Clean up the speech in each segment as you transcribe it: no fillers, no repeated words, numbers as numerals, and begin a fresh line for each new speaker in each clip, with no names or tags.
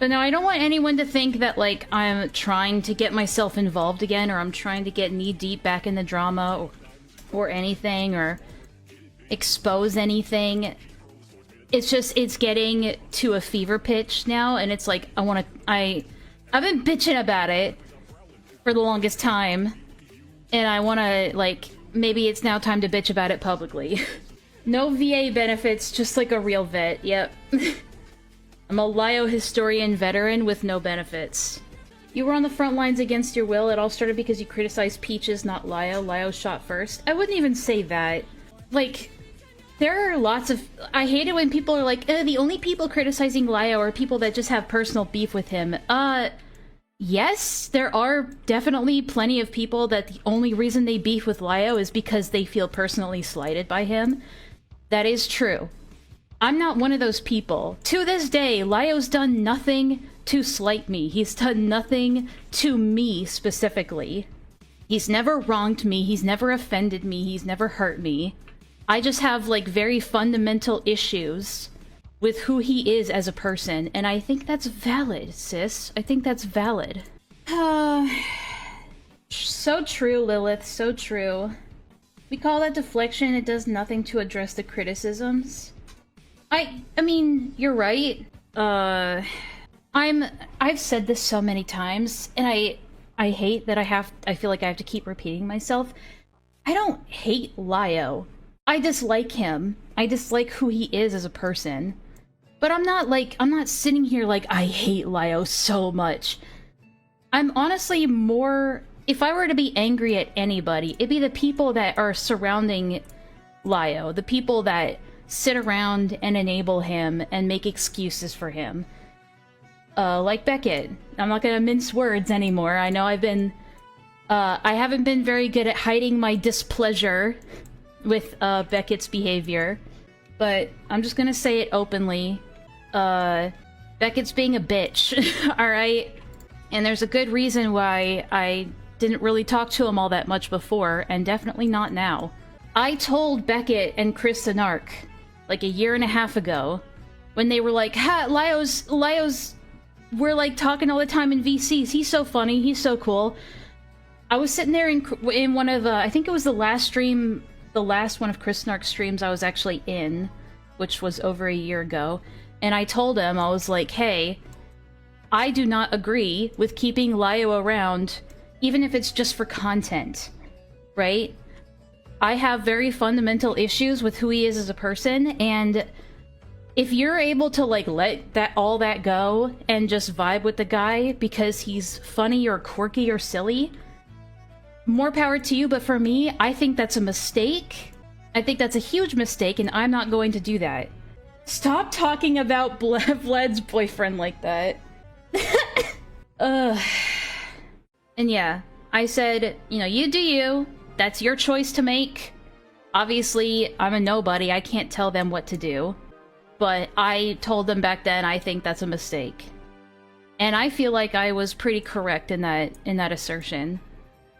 But no, I don't want anyone to think that, like, I'm trying to get myself involved again, or I'm trying to get knee-deep back in the drama, or anything, or expose anything. It's just, it's getting to a fever pitch now, and it's like, I've been bitching about it for the longest time, and I want to, like, maybe it's now time to bitch about it publicly. No VA benefits, just like a real vet, yep. I'm a Lio historian veteran with no benefits. You were on the front lines against your will. It all started because you criticized Peaches, not Lio. Lio shot first. I wouldn't even say that. Like, there are lots of... I hate it when people are like, the only people criticizing Lio are people that just have personal beef with him. Yes, there are definitely plenty of people that the only reason they beef with Lio is because they feel personally slighted by him. That is true. I'm not one of those people. To this day, Lio's done nothing to slight me. He's done nothing to me specifically. He's never wronged me. He's never offended me. He's never hurt me. I just have, like, very fundamental issues with who he is as a person, and I think that's valid, sis. I think that's valid. So true, Lilith. So true. We call that deflection. It does nothing to address the criticisms. I mean, you're right. I've said this so many times, and I hate that I feel like I have to keep repeating myself. I don't hate Lio. I dislike him. I dislike who he is as a person. But I'm not sitting here like, I hate Lio so much. I'm honestly more... If I were to be angry at anybody, it'd be the people that are surrounding Lio. The people that sit around and enable him and make excuses for him. Like Beckett. I'm not gonna mince words anymore. I know I haven't been very good at hiding my displeasure with Beckett's behavior, but I'm just gonna say it openly. Beckett's being a bitch, alright? And there's a good reason why I didn't really talk to him all that much before, and definitely not now. I told Beckett and Chris Anark, like a year and a half ago, when they were like, ha, Lio's, we're like talking all the time in VCs, he's so funny, he's so cool. I was sitting there in one of, I think it was the last one of Chris Anark's streams I was actually in, which was over a year ago, and I told him, I was like, hey, I do not agree with keeping Lio around, even if it's just for content, right? I have very fundamental issues with who he is as a person, and if you're able to, like, let all that go and just vibe with the guy because he's funny or quirky or silly, more power to you, but for me, I think that's a mistake. I think that's a huge mistake, and I'm not going to do that. Stop talking about Vlad's boyfriend like that. Ugh. And yeah, I said, you know, you do you. That's your choice to make. Obviously, I'm a nobody. I can't tell them what to do. But I told them back then I think that's a mistake. And I feel like I was pretty correct in that assertion.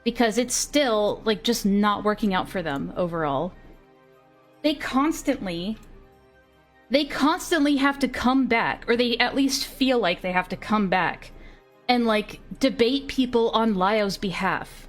Because it's still, like, just not working out for them overall. They constantly have to come back, or they at least feel like they have to come back and, like, debate people on Lio's behalf.